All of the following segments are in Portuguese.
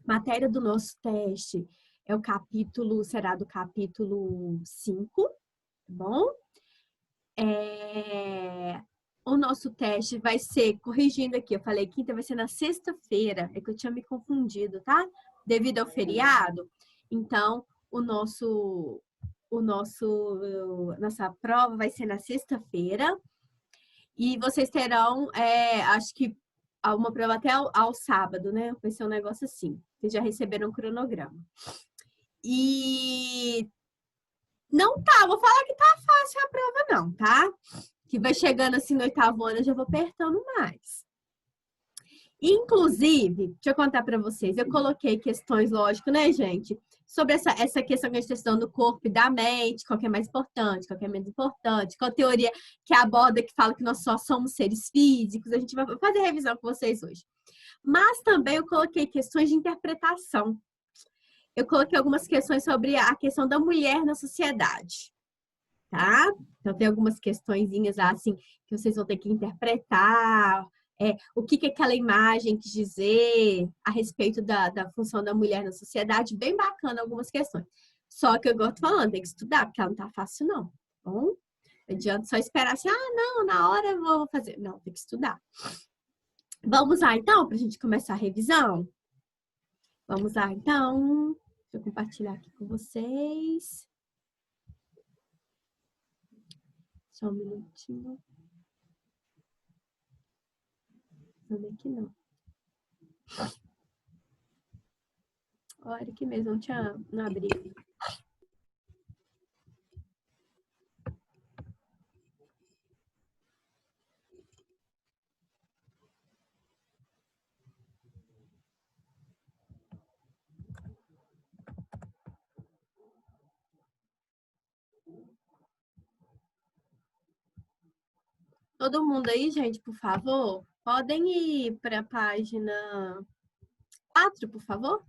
Matéria do nosso teste é o capítulo, será do capítulo 5, tá bom? O nosso teste vai ser, corrigindo aqui, eu falei quinta, vai ser na sexta-feira, é que eu tinha me confundido, tá? Devido ao feriado, então nossa prova vai ser na sexta-feira e vocês terão, acho que uma prova até ao sábado, né? Vai ser um negócio assim. Vocês já receberam um cronograma. E não tá, vou falar que tá fácil a prova não, tá? Que vai chegando assim no oitavo ano, eu já vou apertando mais. Inclusive, deixa eu contar para vocês, eu coloquei questões, lógico, né, gente? Sobre essa questão que a gente está estudando do corpo e da mente, qual que é mais importante, qual que é menos importante, qual teoria que aborda que fala que nós só somos seres físicos, a gente vai fazer revisão com vocês hoje. Mas também eu coloquei questões de interpretação. Eu coloquei algumas questões sobre a questão da mulher na sociedade, tá? Então tem algumas questõezinhas lá, assim, que vocês vão ter que interpretar, o que aquela imagem quis dizer a respeito da função da mulher na sociedade, bem bacana algumas questões. Só que eu gosto falando, tem que estudar, porque ela não tá fácil não, tá bom? Não adianta só esperar assim, não, na hora eu vou fazer. Não, tem que estudar. Vamos lá, então, pra gente começar a revisão? Vamos lá, então. Deixa eu compartilhar aqui com vocês. Só um minutinho. Não, aqui não. Olha aqui mesmo, não abri. Todo mundo aí, gente, por favor, podem ir para a página 4, por favor?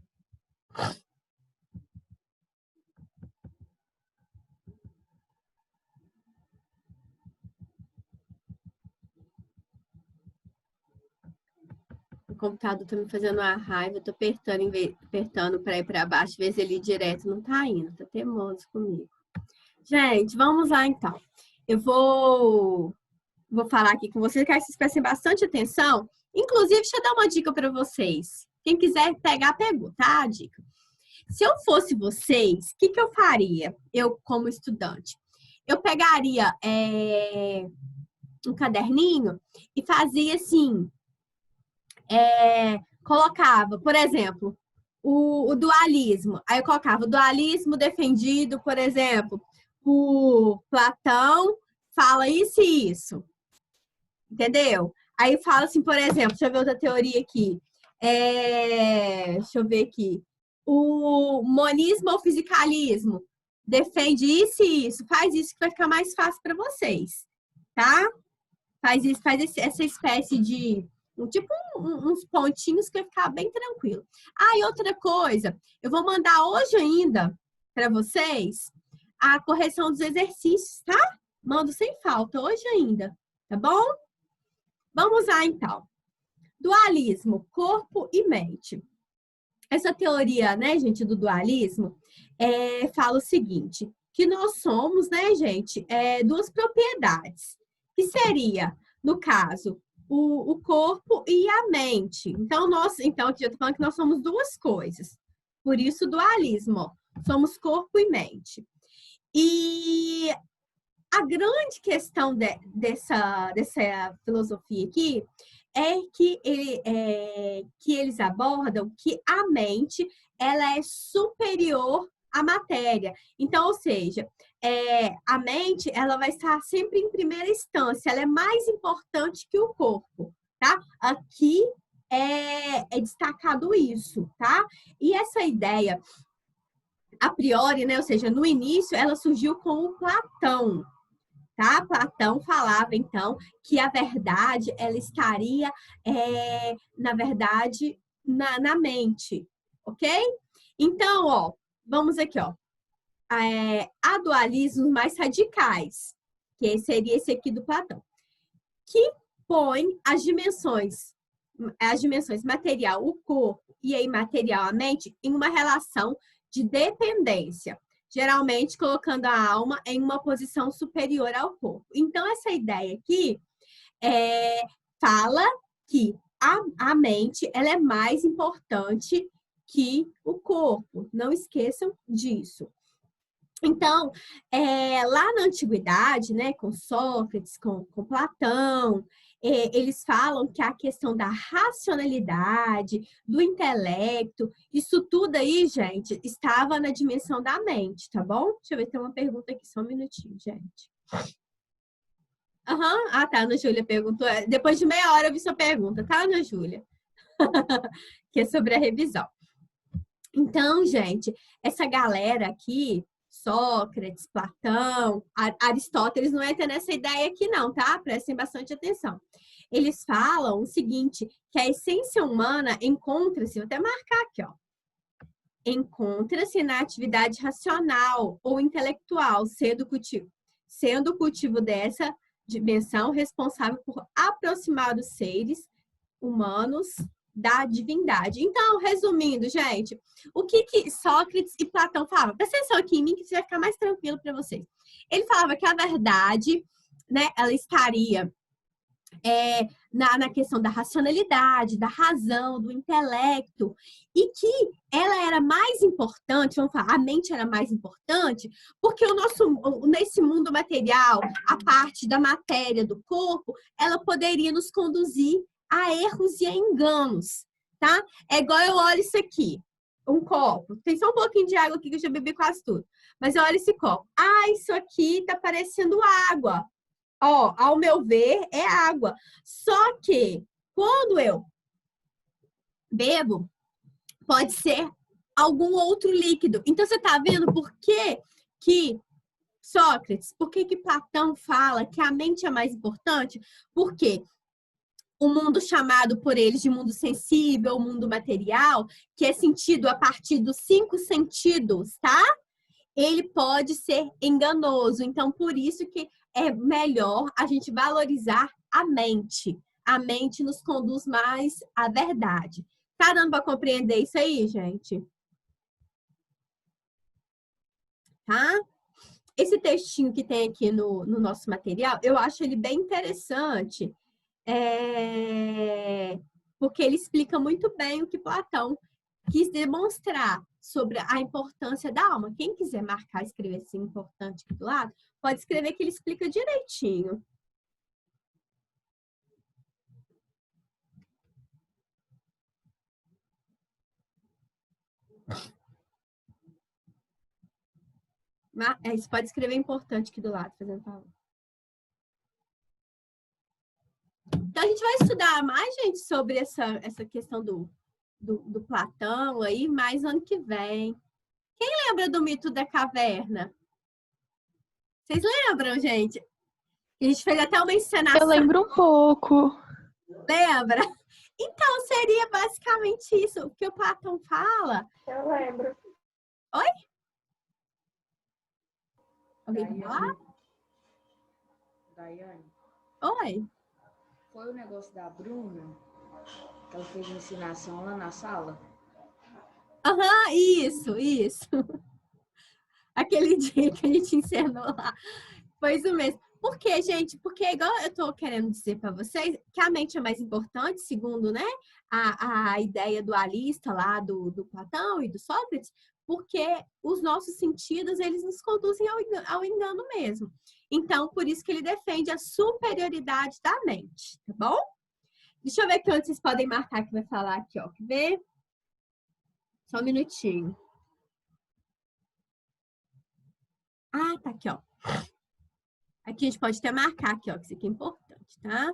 O computador tá me fazendo uma raiva, eu tô apertando para ir para baixo, ver se ele ir direto não tá indo, tá teimoso comigo. Gente, vamos lá então. Eu vou falar aqui com vocês, quero que vocês prestem bastante atenção. Inclusive, deixa eu dar uma dica para vocês. Quem quiser pegar, pegou, tá? A dica. Se eu fosse vocês, o que eu faria? Eu, como estudante, eu pegaria um caderninho e fazia assim, colocava, por exemplo, o dualismo. Aí eu colocava o dualismo defendido, por exemplo, por Platão, fala isso e isso. Entendeu? Aí fala assim, por exemplo, deixa eu ver outra teoria aqui. Deixa eu ver aqui. O monismo ou fisicalismo defende isso e isso. Faz isso que vai ficar mais fácil para vocês, tá? Faz isso, essa espécie de uns pontinhos que vai ficar bem tranquilo. E outra coisa, eu vou mandar hoje ainda para vocês a correção dos exercícios, tá? Mando sem falta hoje ainda, tá bom? Vamos lá, então. Dualismo, corpo e mente. Essa teoria, né, gente, do dualismo, fala o seguinte, que nós somos, né, gente, duas propriedades, que seria, no caso, o corpo e a mente. Então, aqui eu tô falando que nós somos duas coisas. Por isso, dualismo, ó, somos corpo e mente. E a grande questão dessa filosofia aqui é que eles abordam que a mente ela é superior à matéria. Então, ou seja, a mente ela vai estar sempre em primeira instância, ela é mais importante que o corpo, tá? Aqui é destacado isso, tá? E essa ideia, a priori, né, ou seja, no início, ela surgiu com o Platão, tá? Platão falava, então, que a verdade, ela estaria, na verdade, na mente, ok? Então, ó, vamos aqui, ó. Há dualismos mais radicais, que seria esse aqui do Platão, que põe as dimensões material, o corpo e a imaterialmente em uma relação de dependência, geralmente colocando a alma em uma posição superior ao corpo. Então, essa ideia aqui fala que a mente ela é mais importante que o corpo. Não esqueçam disso. Então, lá na antiguidade, né, com Sócrates, com Platão, eles falam que a questão da racionalidade, do intelecto, isso tudo aí, gente, estava na dimensão da mente, tá bom? Deixa eu ver, tem uma pergunta aqui, só um minutinho, gente. Aham. Ah, tá, Ana Júlia perguntou. Depois de meia hora eu vi sua pergunta, tá, Ana Júlia? Que é sobre a revisão. Então, gente, essa galera aqui, Sócrates, Platão, Aristóteles, não entra nessa ideia aqui não, tá? Prestem bastante atenção. Eles falam o seguinte, que a essência humana encontra-se, vou até marcar aqui, ó. Encontra-se na atividade racional ou intelectual, sendo o cultivo dessa dimensão responsável por aproximar os seres humanos da divindade. Então, resumindo, gente, o que Sócrates e Platão falavam? Presta atenção aqui em mim que vai ficar mais tranquilo para vocês. Ele falava que a verdade, né, ela estaria na questão da racionalidade, da razão, do intelecto, e que ela era mais importante, vamos falar, a mente era mais importante, porque nesse mundo material, a parte da matéria do corpo, ela poderia nos conduzir a erros e a enganos, tá? É igual eu olho isso aqui, um copo, tem só um pouquinho de água aqui que eu já bebi quase tudo, mas eu olho esse copo, isso aqui tá parecendo água. Ó, ao meu ver, é água. Só que, quando eu bebo, pode ser algum outro líquido. Então, você tá vendo por que Sócrates, por que Platão fala que a mente é mais importante? Porque o mundo chamado por eles de mundo sensível, o mundo material, que é sentido a partir dos 5 sentidos, tá? Ele pode ser enganoso. Então, por isso que é melhor a gente valorizar a mente. A mente nos conduz mais à verdade. Tá dando para compreender isso aí, gente? Tá? Esse textinho que tem aqui no nosso material, eu acho ele bem interessante, porque ele explica muito bem o que Platão quis demonstrar sobre a importância da alma. Quem quiser marcar, escrever assim, importante aqui do lado, pode escrever que ele explica direitinho. Você pode escrever importante aqui do lado, fazendo favor. Então, a gente vai estudar mais, gente, sobre essa questão do Platão aí, mais ano que vem. Quem lembra do mito da caverna? Vocês lembram, gente? A gente fez até uma encenação. Eu lembro um pouco. Lembra? Então, seria basicamente isso. O que o Platão fala. Eu lembro. Oi? Alguém quer falar? Daiane. Oi? Foi o negócio da Bruna, que ela fez uma ensinação lá na sala? Aham, isso. Aquele dia que a gente ensinou lá. Foi isso mesmo. Por quê, gente? Porque, igual eu tô querendo dizer para vocês, que a mente é mais importante, segundo, né, a ideia dualista lá do Platão e do Sócrates, porque os nossos sentidos, eles nos conduzem ao engano mesmo. Então, por isso que ele defende a superioridade da mente, tá bom? Deixa eu ver aqui onde vocês podem marcar que vai falar aqui, ó. Quer ver? Só um minutinho. Tá aqui, ó. Aqui a gente pode até marcar aqui, ó, que isso aqui é importante, tá?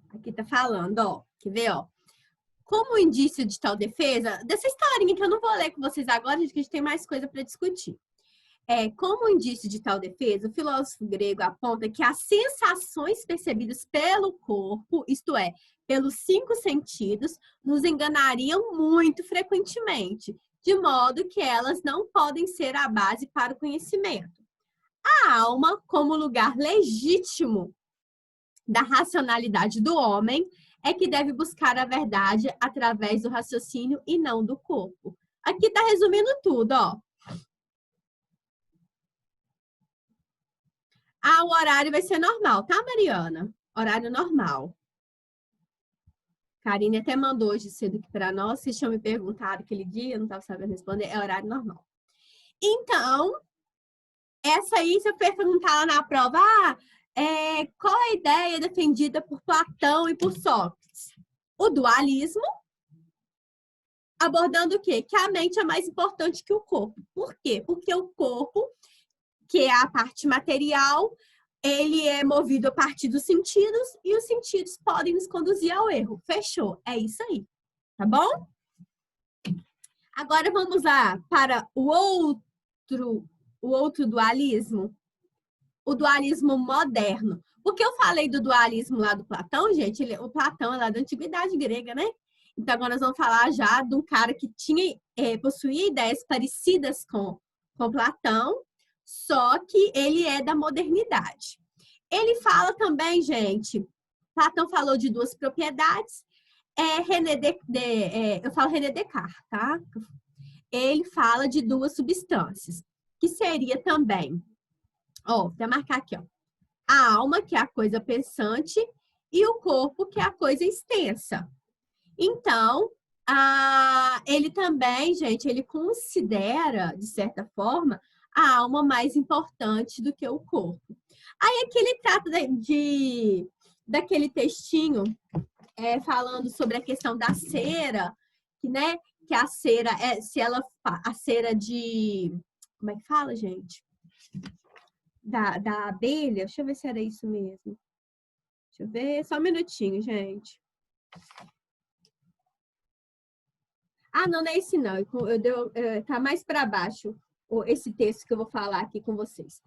Aqui tá falando, ó. Quer ver, ó? Como indício de tal defesa, dessa historinha que eu não vou ler com vocês agora, gente, que a gente tem mais coisa para discutir. Como indício de tal defesa, o filósofo grego aponta que as sensações percebidas pelo corpo, isto é, pelos 5 sentidos, nos enganariam muito frequentemente, de modo que elas não podem ser a base para o conhecimento. A alma, como lugar legítimo da racionalidade do homem é que deve buscar a verdade através do raciocínio e não do corpo. Aqui tá resumindo tudo, ó. Ah, o horário vai ser normal, tá, Mariana? Horário normal. Karine até mandou hoje cedo aqui para nós. Vocês tinham me perguntado aquele dia, eu não estava sabendo responder. É horário normal. Então, essa aí, se eu perguntar lá na prova, qual é a ideia defendida por Platão e por Sócrates? O dualismo, abordando o quê? Que a mente é mais importante que o corpo. Por quê? Porque o corpo, que é a parte material, ele é movido a partir dos sentidos e os sentidos podem nos conduzir ao erro. Fechou? É isso aí. Tá bom? Agora vamos lá para o outro dualismo. O dualismo moderno. Porque eu falei do dualismo lá do Platão, gente, o Platão é lá da antiguidade grega, né? Então agora nós vamos falar já de um cara que possuía ideias parecidas com Platão, só que ele é da modernidade. Ele fala também, gente, Platão falou de duas propriedades, eu falo René Descartes, tá? Ele fala de duas substâncias, que seria também, vou até marcar aqui, ó, a alma, que é a coisa pensante, e o corpo, que é a coisa extensa. Então, ele também, gente, ele considera, de certa forma, a alma mais importante do que o corpo. Aí aqui ele trata daquele textinho falando sobre a questão da cera, né? Que a cera a cera de, como é que fala, gente? Da abelha, deixa eu ver se era isso mesmo. Deixa eu ver, só um minutinho, gente. Não é esse não. Tá mais para baixo esse texto que eu vou falar aqui com vocês.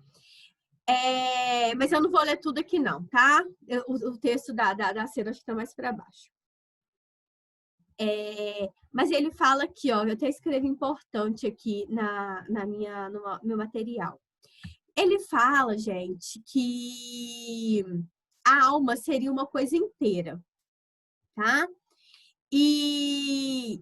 Mas eu não vou ler tudo aqui não, tá? O texto da cera acho que tá mais para baixo. Mas ele fala aqui, ó, eu até escrevi importante aqui no meu material. Ele fala, gente, que a alma seria uma coisa inteira, tá? E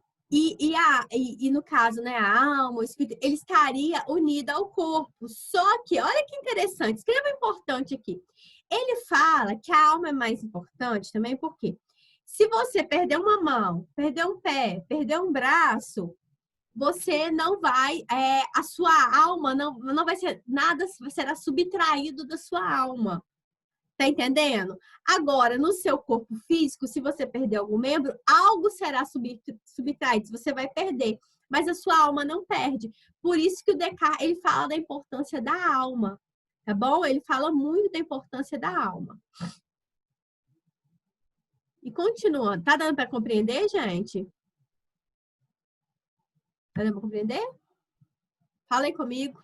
no caso, né, a alma, o espírito, ele estaria unido ao corpo. Só que, olha que interessante, escreva importante aqui. Ele fala que a alma é mais importante também porque se você perder uma mão, perder um pé, perder um braço, você não vai, a sua alma não vai ser nada, será subtraído da sua alma. Tá entendendo? Agora, no seu corpo físico, se você perder algum membro, algo será subtraído, você vai perder, mas a sua alma não perde. Por isso que o Descartes, ele fala da importância da alma, tá bom? Ele fala muito da importância da alma. E continuando, tá dando para compreender, gente? Tá dando para compreender? Fala aí comigo.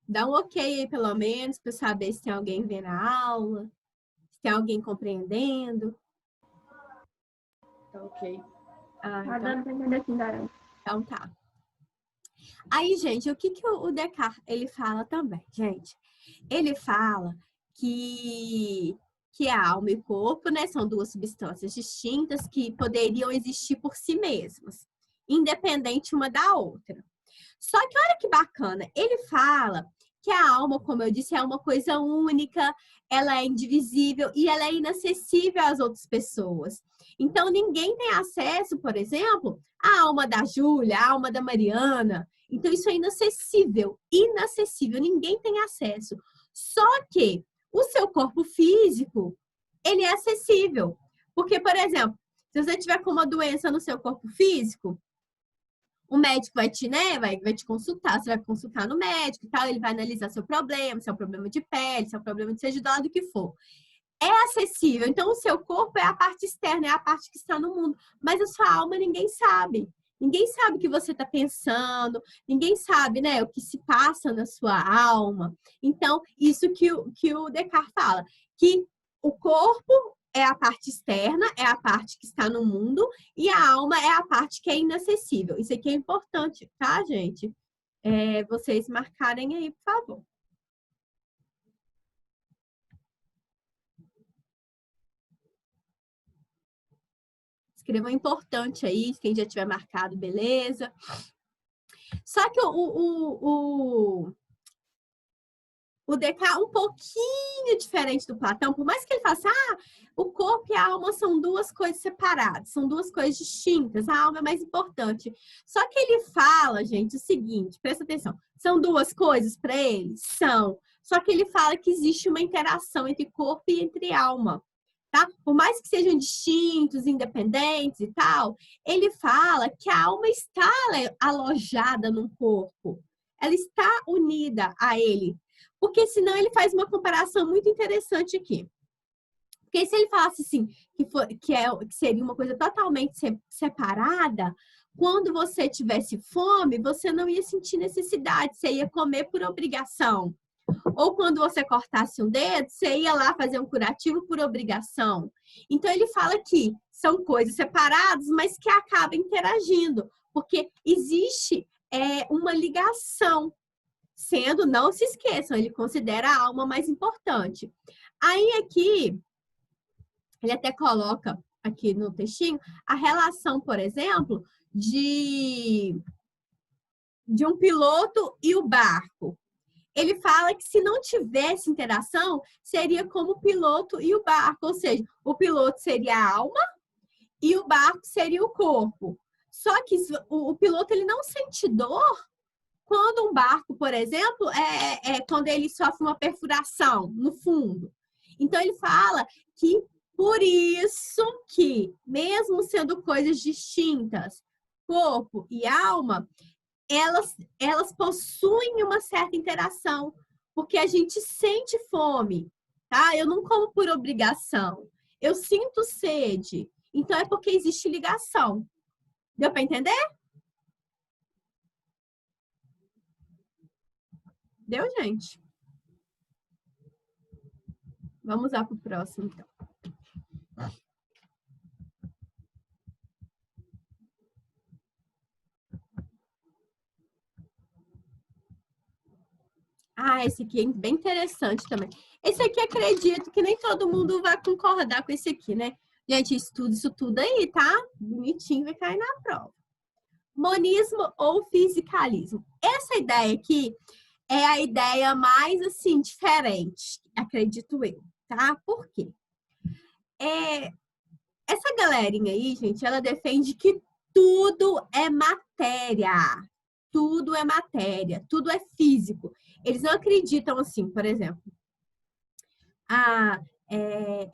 Dá um ok aí, pelo menos, para saber se tem alguém vendo a aula, se tem alguém compreendendo. Tá ok. Tá dando pra entender aqui, Dara. Então tá. Aí, gente, o que o Descartes, ele fala também, gente? Ele fala que a alma e o corpo, né, são duas substâncias distintas que poderiam existir por si mesmas, independente uma da outra. Só que olha que bacana, ele fala que a alma, como eu disse, é uma coisa única, ela é indivisível e ela é inacessível às outras pessoas. Então, ninguém tem acesso, por exemplo, à alma da Júlia, à alma da Mariana. Então, isso é inacessível, ninguém tem acesso. Só que o seu corpo físico, ele é acessível. Porque, por exemplo, se você tiver com uma doença no seu corpo físico, o médico vai te consultar, você vai consultar no médico e tal, ele vai analisar seu problema, se é um problema de pele, se é um problema de seja do que for. É acessível, então o seu corpo é a parte externa, é a parte que está no mundo, mas a sua alma ninguém sabe. Ninguém sabe o que você está pensando, ninguém sabe, né, o que se passa na sua alma. Então, isso que o Descartes fala, que o corpo é a parte externa, é a parte que está no mundo, e a alma é a parte que é inacessível. Isso aqui é importante, tá, gente? vocês marcarem aí, por favor. Escrevam importante aí, quem já tiver marcado, beleza. Só que o Descartes é um pouquinho diferente do Platão, por mais que ele faça, o corpo e a alma são duas coisas separadas, são duas coisas distintas, a alma é mais importante. Só que ele fala, gente, o seguinte, presta atenção, são duas coisas para ele? São. Só que ele fala que existe uma interação entre corpo e entre alma. Tá? Por mais que sejam distintos, independentes e tal, ele fala que a alma está alojada no corpo. Ela está unida a ele. Porque senão ele faz uma comparação muito interessante aqui. Porque se ele falasse assim, que seria uma coisa totalmente separada, quando você tivesse fome, você não ia sentir necessidade, você ia comer por obrigação. Ou quando você cortasse um dedo, você ia lá fazer um curativo por obrigação. Então, ele fala que são coisas separadas, mas que acabam interagindo. Porque existe uma ligação. Sendo, não se esqueçam, ele considera a alma mais importante. Aí aqui, ele até coloca aqui no textinho, a relação, por exemplo, de um piloto e o barco. Ele fala que se não tivesse interação, seria como o piloto e o barco. Ou seja, o piloto seria a alma e o barco seria o corpo. Só que o piloto ele não sente dor quando um barco, por exemplo, quando ele sofre uma perfuração no fundo. Então, ele fala que por isso que, mesmo sendo coisas distintas, corpo e alma, elas possuem uma certa interação, porque a gente sente fome, tá? Eu não como por obrigação, eu sinto sede, então é porque existe ligação. Deu para entender? Deu, gente? Vamos lá para o próximo, então. Esse aqui é bem interessante também. Esse aqui acredito que nem todo mundo vai concordar com esse aqui, né? Gente, estuda isso tudo aí, tá? Bonitinho, vai cair na prova. Monismo ou fisicalismo? Essa ideia aqui é a ideia mais, assim, diferente, acredito eu, tá? Por quê? Essa galerinha aí, gente, ela defende que tudo é matéria. Tudo é matéria, tudo é físico. Eles não acreditam assim, por exemplo.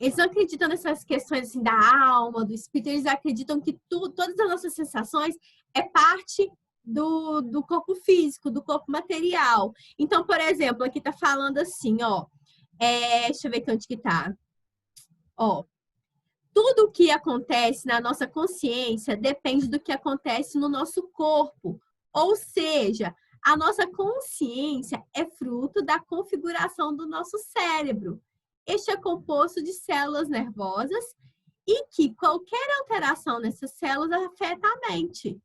Eles não acreditam nessas questões assim, da alma, do espírito. Eles acreditam que todas as nossas sensações é parte do corpo físico, do corpo material. Então, por exemplo, aqui tá falando assim, ó. Deixa eu ver aqui onde que tá. Ó. Tudo o que acontece na nossa consciência depende do que acontece no nosso corpo. Ou seja, a nossa consciência é fruto da configuração do nosso cérebro. Este é composto de células nervosas e que qualquer alteração nessas células afeta a mente.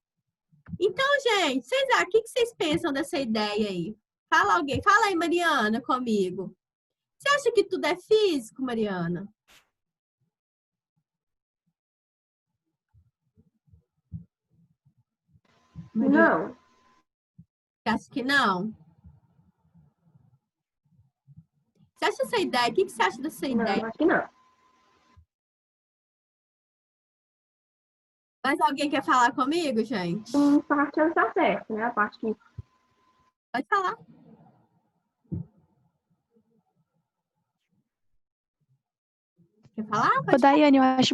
Então, gente, o que vocês pensam dessa ideia aí? Fala alguém. Fala aí, Mariana, comigo. Você acha que tudo é físico, Mariana? Não. Você acha que não? Você acha essa ideia? O que você acha dessa ideia? Não, acho que não. Mas alguém quer falar comigo, gente? Em parte ela está certa, né? A parte que... Pode falar. Quer falar? Ô, Daiane, eu acho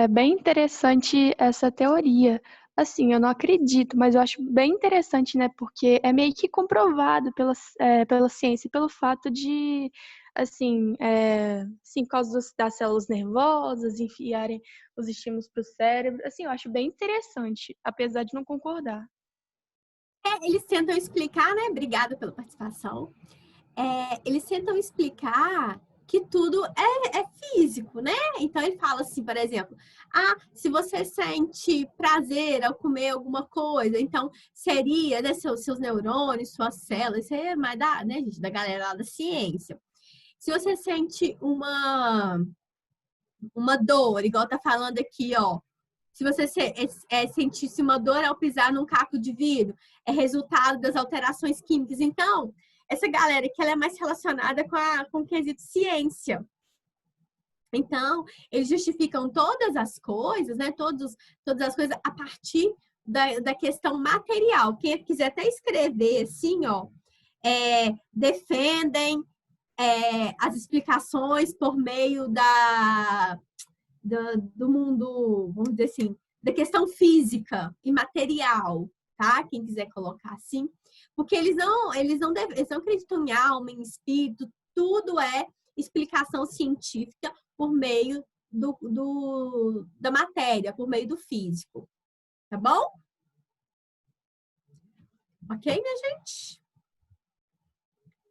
bem interessante essa teoria. Assim, eu não acredito, mas eu acho bem interessante, né? Porque é meio que comprovado pela ciência, pelo fato de, assim, por causa das células nervosas, enfiarem os estímulos para o cérebro. Assim, eu acho bem interessante, apesar de não concordar. Eles tentam explicar, né? Obrigada pela participação. Eles tentam explicar que tudo é físico, né? Então ele fala assim, por exemplo, se você sente prazer ao comer alguma coisa, então seria, né, seus neurônios, suas células, isso aí é mais né, gente, da galera lá da ciência. Se você sente uma dor, igual tá falando aqui, ó, se você sentisse uma dor ao pisar num caco de vidro, é resultado das alterações químicas. Então, essa galera que ela é mais relacionada com o quesito ciência. Então, eles justificam todas as coisas, né? Todas as coisas a partir da questão material. Quem quiser até escrever assim, ó, defendem as explicações por meio do mundo, vamos dizer assim, da questão física e material, tá? Quem quiser colocar assim. Porque eles não acreditam em alma, em espírito, tudo é explicação científica por meio da matéria, por meio do físico. Tá bom? Ok, minha gente?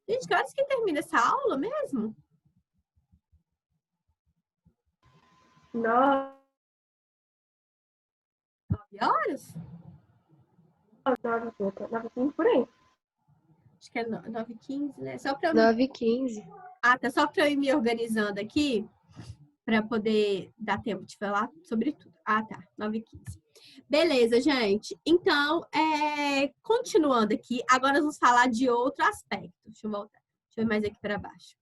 Gente, que horas que termina essa aula mesmo? 9 horas? 9h15 por aí. Acho que é 9h15, né? Só para 9h15. tá. Só para eu ir me organizando aqui, para poder dar tempo de falar sobre tudo. Tá. 9h15. Beleza, gente. Então, continuando aqui, agora nós vamos falar de outro aspecto. Deixa eu voltar. Deixa eu ir mais aqui para baixo.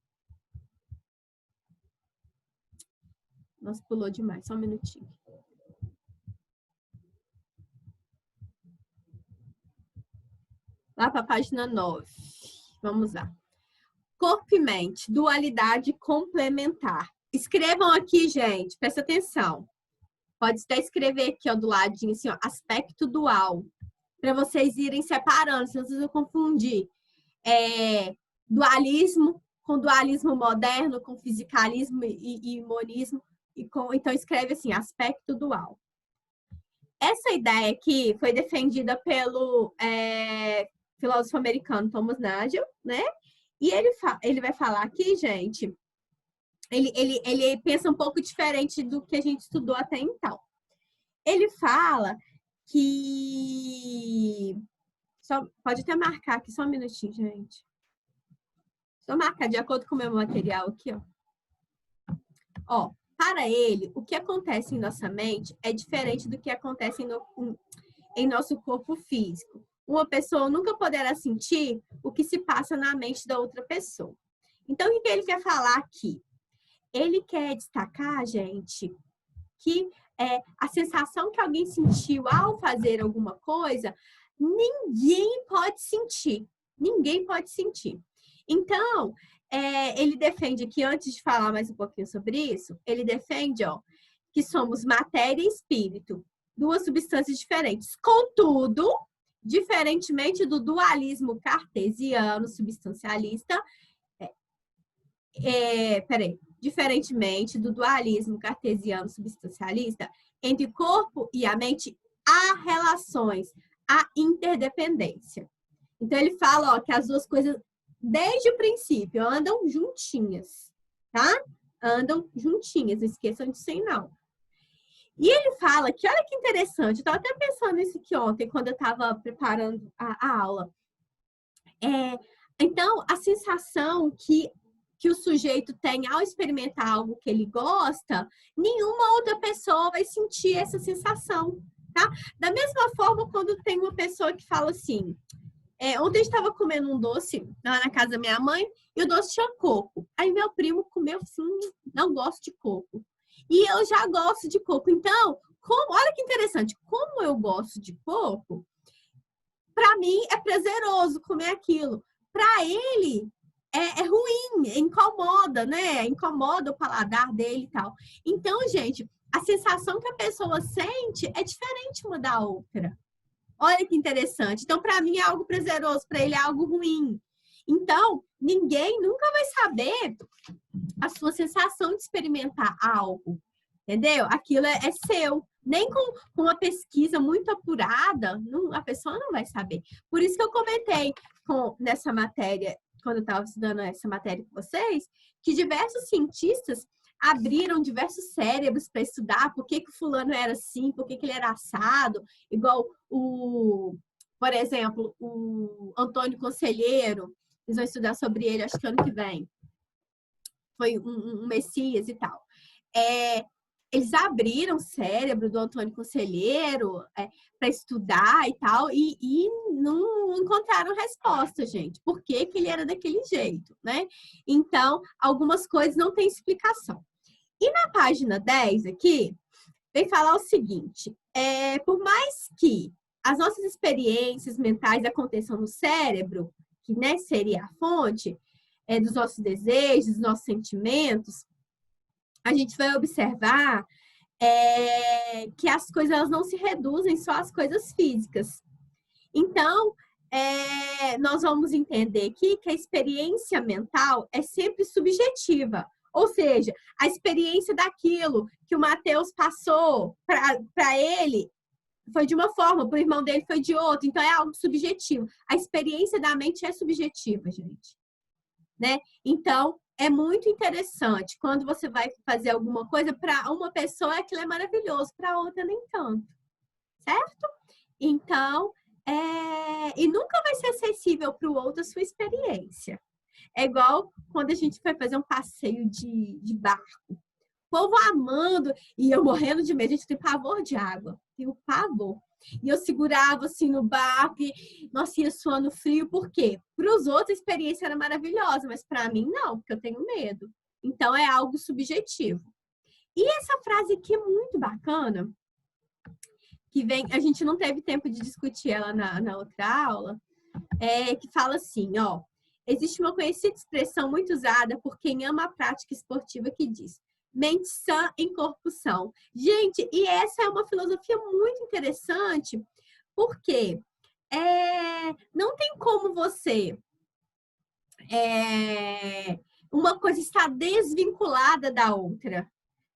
Nossa, pulou demais. Só um minutinho. Lá para a página 9. Vamos lá. Corpo e mente, dualidade complementar. Escrevam aqui, gente, presta atenção. Pode até escrever aqui, ó, do ladinho, assim, ó, aspecto dual. Para vocês irem separando, senão vocês vão confundir. Dualismo com dualismo moderno, com fisicalismo e monismo. Então, escreve assim, aspecto dual. Essa ideia aqui foi defendida pelo filósofo americano Thomas Nagel, né? E ele vai falar aqui, gente, ele pensa um pouco diferente do que a gente estudou até então. Ele fala que... pode até marcar aqui, só um minutinho, gente. Só marcar de acordo com o meu material aqui, ó. Ó, para ele, o que acontece em nossa mente é diferente do que acontece em nosso corpo físico. Uma pessoa nunca poderá sentir o que se passa na mente da outra pessoa. Então, o que ele quer falar aqui? Ele quer destacar, gente, que a sensação que alguém sentiu ao fazer alguma coisa, ninguém pode sentir. Ninguém pode sentir. Então, ele defende que, antes de falar mais um pouquinho sobre isso, ele defende, ó, que somos matéria e espírito, duas substâncias diferentes. Contudo, diferentemente do dualismo cartesiano substancialista, diferentemente do dualismo cartesiano substancialista, entre o corpo e a mente há relações, há interdependência. Então, ele fala, ó, que as duas coisas, desde o princípio, andam juntinhas, tá? Andam juntinhas, não esqueçam disso aí, não. E ele fala que, olha que interessante, eu estava até pensando nisso aqui ontem, quando eu estava preparando a aula. Então, a sensação que o sujeito tem ao experimentar algo que ele gosta, nenhuma outra pessoa vai sentir essa sensação, tá? Da mesma forma, quando tem uma pessoa que fala assim, ontem eu estava comendo um doce lá na casa da minha mãe e o doce tinha coco. Aí meu primo comeu assim, não gosto de coco. E eu já gosto de coco. Então, olha que interessante, como eu gosto de coco, para mim é prazeroso comer aquilo. Para ele é ruim, incomoda, né? Incomoda o paladar dele e tal. Então, gente, a sensação que a pessoa sente é diferente uma da outra. Olha que interessante. Então, para mim é algo prazeroso, para ele é algo ruim. Então, ninguém nunca vai saber a sua sensação de experimentar algo, entendeu? Aquilo é seu. Nem com uma pesquisa muito apurada, a pessoa não vai saber. Por isso que eu comentei nessa matéria quando eu estava estudando essa matéria com vocês, que diversos cientistas abriram diversos cérebros para estudar por que o fulano era assim, por que ele era assado, igual por exemplo, o Antônio Conselheiro, eles vão estudar sobre ele, acho que ano que vem. Foi um Messias e tal. Eles abriram o cérebro do Antônio Conselheiro para estudar e tal, e não encontraram resposta, gente. Por que ele era daquele jeito, né? Então, algumas coisas não têm explicação. E na página 10 aqui, vem falar o seguinte, por mais que as nossas experiências mentais aconteçam no cérebro, que, né, seria a fonte dos nossos desejos, dos nossos sentimentos, a gente vai observar que as coisas elas não se reduzem só às coisas físicas. Então, nós vamos entender aqui que a experiência mental é sempre subjetiva. Ou seja, a experiência daquilo que o Mateus passou para ele foi de uma forma, para o irmão dele foi de outra. Então, é algo subjetivo. A experiência da mente é subjetiva, gente. Né? Então, é muito interessante quando você vai fazer alguma coisa para uma pessoa aquilo é maravilhoso, para outra nem tanto. Certo? Então, e nunca vai ser acessível para o outro a sua experiência. É igual quando a gente foi fazer um passeio de barco. O povo amando e eu morrendo de medo. A gente tem pavor de água. Tenho pavor. E eu segurava assim no barco e, nossa, ia suando frio. Por quê? Para os outros a experiência era maravilhosa, mas para mim não, porque eu tenho medo. Então é algo subjetivo. E essa frase aqui é muito bacana, que vem, a gente não teve tempo de discutir ela na outra aula, que fala assim, ó, existe uma conhecida expressão muito usada por quem ama a prática esportiva que diz: mente sã em corpo são. Gente, e essa é uma filosofia muito interessante, porque não tem como você... uma coisa está desvinculada da outra.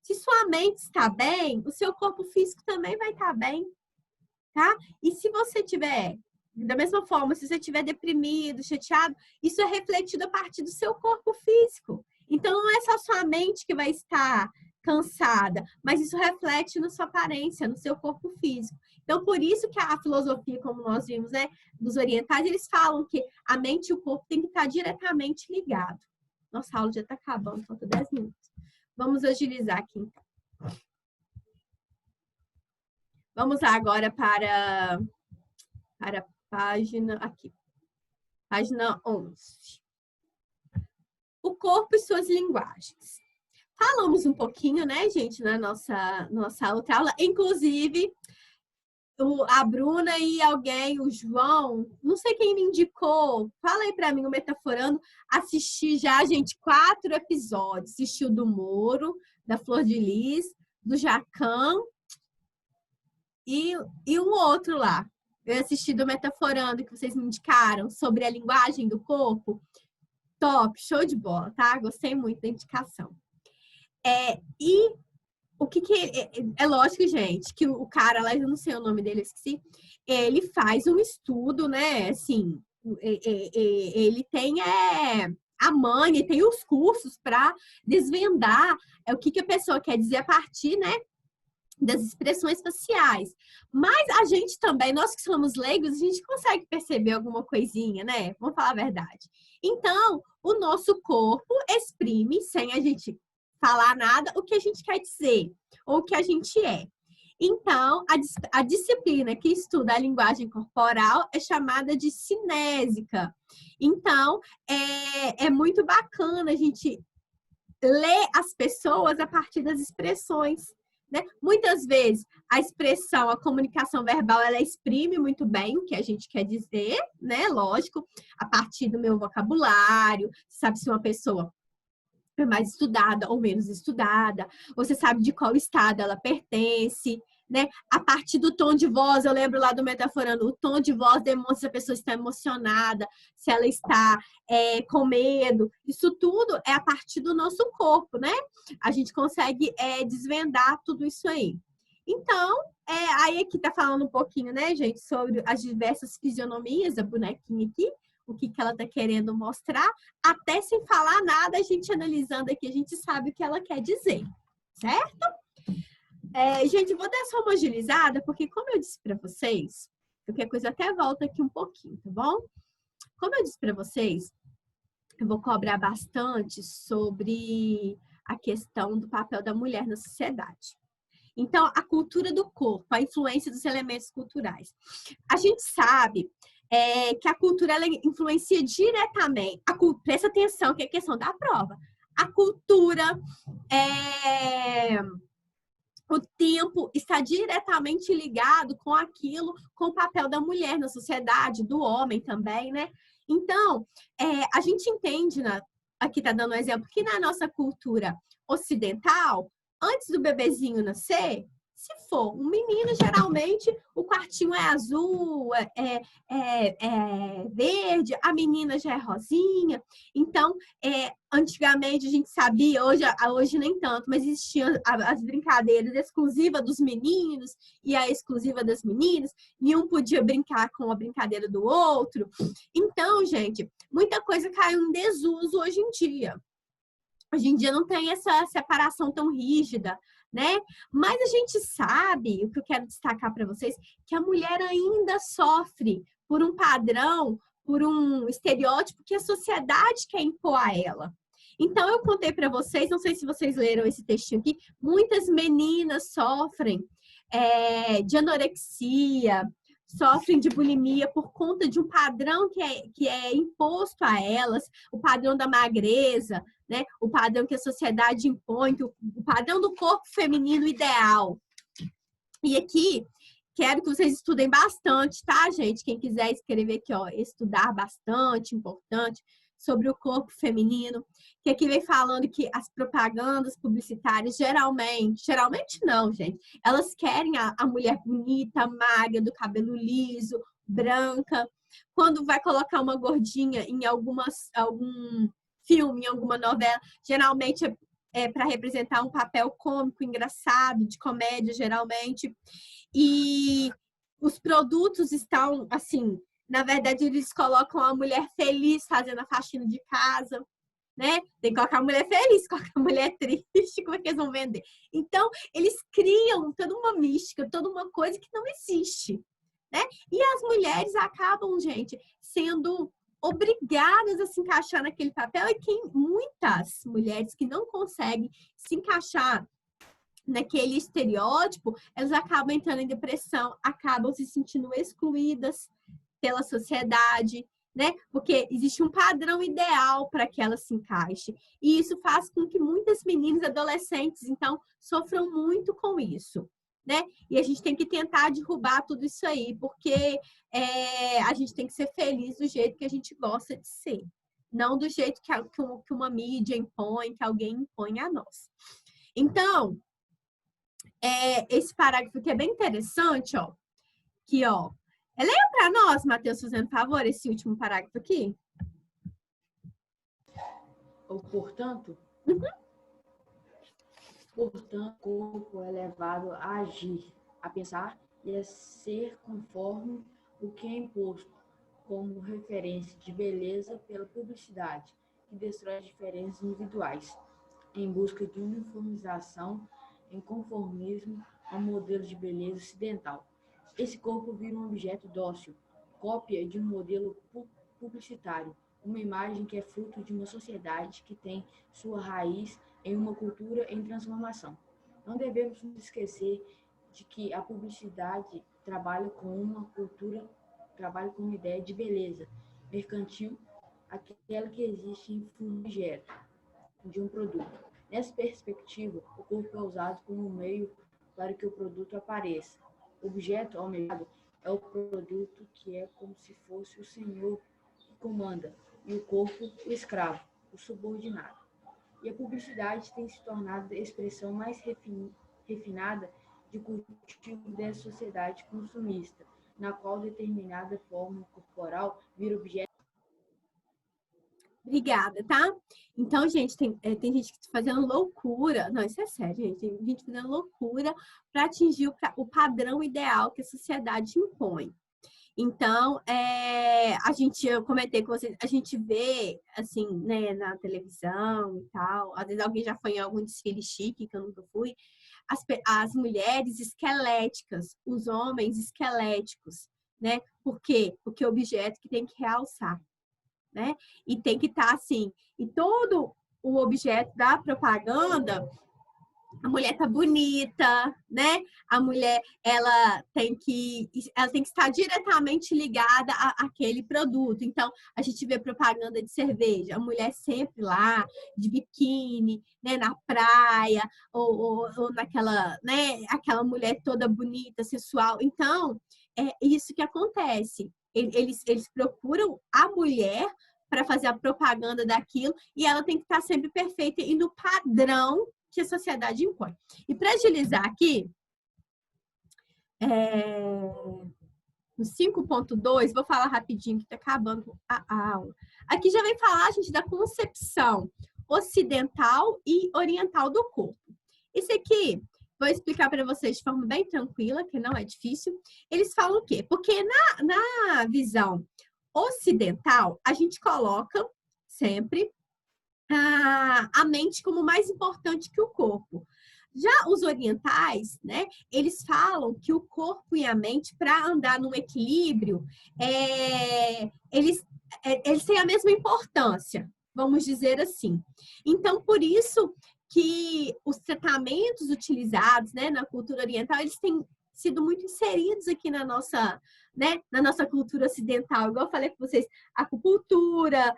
Se sua mente está bem, o seu corpo físico também vai estar bem, tá? E se você tiver... Da mesma forma, se você estiver deprimido, chateado, isso é refletido a partir do seu corpo físico. Então, não é só sua mente que vai estar cansada, mas isso reflete na sua aparência, no seu corpo físico. Então, por isso que a filosofia, como nós vimos, né, dos orientais, eles falam que a mente e o corpo têm que estar diretamente ligados. Nossa, a aula já está acabando, falta 10 minutos. Vamos agilizar aqui, então. Vamos lá agora para a página aqui. Página 11. O corpo e suas linguagens. Falamos um pouquinho, né, gente, na nossa outra aula. Inclusive, a Bruna e alguém, o João, não sei quem me indicou, fala aí pra mim, o Metaforando, assisti já, gente, 4 episódios. Assisti o do Moro, da Flor de Lis, do Jacan e um outro lá. Eu assisti do Metaforando, que vocês me indicaram, sobre a linguagem do corpo. Top, show de bola, tá? Gostei muito da indicação. E o que é lógico, gente, que o cara lá, eu não sei o nome dele, eu esqueci, ele faz um estudo, né? Assim, ele tem a manha, tem os cursos para desvendar o que a pessoa quer dizer a partir, né, das expressões faciais. Mas a gente também, nós que somos leigos, a gente consegue perceber alguma coisinha, né? Vamos falar a verdade. Então, o nosso corpo exprime, sem a gente falar nada, o que a gente quer dizer, ou o que a gente é. Então, a disciplina que estuda a linguagem corporal é chamada de cinésica. Então, é muito bacana a gente ler as pessoas a partir das expressões. Né? Muitas vezes a expressão, a comunicação verbal, ela exprime muito bem o que a gente quer dizer, né? Lógico, a partir do meu vocabulário, sabe se uma pessoa é mais estudada ou menos estudada, você sabe de qual estado ela pertence, né? A partir do tom de voz, eu lembro lá do Metaforando, o tom de voz demonstra se a pessoa está emocionada, se ela está com medo. Isso tudo é a partir do nosso corpo, né? A gente consegue desvendar tudo isso aí. Então, aí aqui tá falando um pouquinho, né, gente, sobre as diversas fisionomias da bonequinha aqui, o que ela está querendo mostrar, até sem falar nada, a gente analisando aqui, a gente sabe o que ela quer dizer, certo? Gente, vou dar essa uma agilizada, porque como eu disse para vocês, qualquer coisa até volta aqui um pouquinho, tá bom? Como eu disse para vocês, eu vou cobrar bastante sobre a questão do papel da mulher na sociedade. Então, a cultura do corpo, a influência dos elementos culturais. A gente sabe que a cultura ela influencia diretamente. Presta atenção, que é a questão da prova. A cultura, o tempo está diretamente ligado com aquilo, com o papel da mulher na sociedade, do homem também, né? Então, a gente entende, aqui está dando um exemplo, que na nossa cultura ocidental, antes do bebezinho nascer, se for um menino, geralmente o quartinho é azul, verde, a menina já é rosinha. Então, antigamente a gente sabia, hoje nem tanto, mas existiam as brincadeiras exclusivas dos meninos e a exclusiva das meninas. Nenhum podia brincar com a brincadeira do outro. Então, gente, muita coisa caiu em desuso hoje em dia. Hoje em dia não tem essa separação tão rígida, né? Mas a gente sabe, o que eu quero destacar para vocês, que a mulher ainda sofre por um padrão, por um estereótipo que a sociedade quer impor a ela. Então, eu contei para vocês, não sei se vocês leram esse textinho aqui, muitas meninas sofrem de anorexia, sofrem de bulimia por conta de um padrão que é imposto a elas, o padrão da magreza, né? O padrão que a sociedade impõe, o padrão do corpo feminino ideal. E aqui, quero que vocês estudem bastante, tá, gente? Quem quiser escrever aqui, ó, estudar bastante, importante, sobre o corpo feminino, que aqui vem falando que as propagandas publicitárias geralmente não, gente, elas querem a mulher bonita, magra, do cabelo liso, branca. Quando vai colocar uma gordinha em algum filme, em alguma novela, geralmente para representar um papel cômico, engraçado, de comédia, geralmente. E os produtos estão, assim, na verdade, eles colocam a mulher feliz fazendo a faxina de casa, né? Tem que colocar a mulher feliz, colocar a mulher triste, como é que eles vão vender? Então, eles criam toda uma mística, toda uma coisa que não existe, né? E as mulheres acabam, gente, sendo obrigadas a se encaixar naquele papel, e muitas mulheres que não conseguem se encaixar naquele estereótipo, elas acabam entrando em depressão, acabam se sentindo excluídas pela sociedade, né? Porque existe um padrão ideal para que ela se encaixe. E isso faz com que muitas meninas, adolescentes, então, sofram muito com isso, né? E a gente tem que tentar derrubar tudo isso aí, porque a gente tem que ser feliz do jeito que a gente gosta de ser, não do jeito que uma mídia impõe, que alguém impõe a nós. Então, esse parágrafo aqui é bem interessante, ó. Aqui, ó. Leia para nós, Matheus, fazendo favor, esse último parágrafo aqui. Portanto, portanto, o corpo é levado a agir, a pensar e a ser conforme o que é imposto, como referência de beleza pela publicidade, que destrói as diferenças individuais, em busca de uniformização, em conformismo ao modelo de beleza ocidental. Esse corpo vira um objeto dócil, cópia de um modelo publicitário, uma imagem que é fruto de uma sociedade que tem sua raiz em uma cultura em transformação. Não devemos nos esquecer de que a publicidade trabalha com uma ideia de beleza mercantil, aquela que existe em função de um produto. Nessa perspectiva, o corpo é usado como meio para que o produto apareça. O objeto almejado é o produto, que é como se fosse o senhor que comanda, e o corpo, o escravo, o subordinado. E a publicidade tem se tornado a expressão mais refinada de cultivo dessa sociedade consumista, na qual determinada forma corporal vira objeto. Obrigada, tá? Então, gente, tem gente fazendo loucura. Não, isso é sério, gente. Tem gente fazendo loucura para atingir o padrão ideal que a sociedade impõe. Então, eu comentei com vocês, a gente vê, assim, né, na televisão e tal, às vezes alguém já foi em algum desfile chique, que eu nunca fui, as mulheres esqueléticas, os homens esqueléticos, né? Por quê? Porque é objeto que tem que realçar, né? E tem que estar assim, e todo o objeto da propaganda, a mulher tá bonita, né? A mulher, ela tem que estar diretamente ligada àquele produto. Então, a gente vê propaganda de cerveja, a mulher sempre lá, de biquíni, né? Na praia, ou naquela, né? Aquela mulher toda bonita, sensual. Então, é isso que acontece. Eles procuram a mulher para fazer a propaganda daquilo e ela tem que estar sempre perfeita e no padrão que a sociedade impõe. E para agilizar aqui, no 5.2, vou falar rapidinho que está acabando a aula. Aqui já vem falar, gente, da concepção ocidental e oriental do corpo. Esse aqui, vou explicar para vocês de forma bem tranquila, que não é difícil. Eles falam o quê? Porque na visão ocidental, a gente coloca sempre a mente como mais importante que o corpo. Já os orientais, né, eles falam que o corpo e a mente, para andar num equilíbrio, eles têm a mesma importância, vamos dizer assim. Então, por isso que os tratamentos utilizados, né, na cultura oriental, eles têm sido muito inseridos aqui na nossa, né, na nossa cultura ocidental. Igual eu falei com vocês, acupuntura,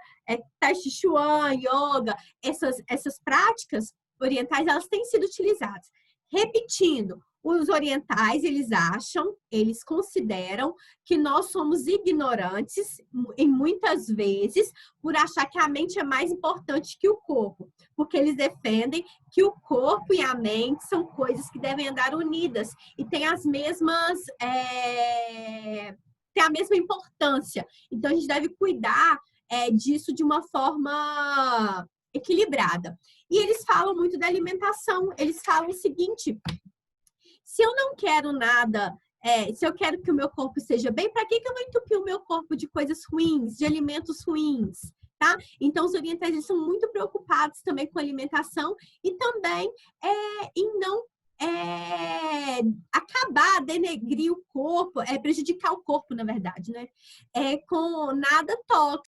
Tai Chi Chuan, yoga, essas práticas orientais, elas têm sido utilizadas. Repetindo, os orientais, eles consideram que nós somos ignorantes, em muitas vezes, por achar que a mente é mais importante que o corpo. Porque eles defendem que o corpo e a mente são coisas que devem andar unidas e têm as mesmas... tem a mesma importância. Então, a gente deve cuidar disso de uma forma equilibrada. E eles falam muito da alimentação. Eles falam o seguinte: se eu não quero nada, se eu quero que o meu corpo esteja bem, para que eu vou entupir o meu corpo de coisas ruins, de alimentos ruins? Tá? Então, os orientais eles são muito preocupados também com a alimentação e também em não acabar, denegrir o corpo, prejudicar o corpo, na verdade, né? Com nada tóxico.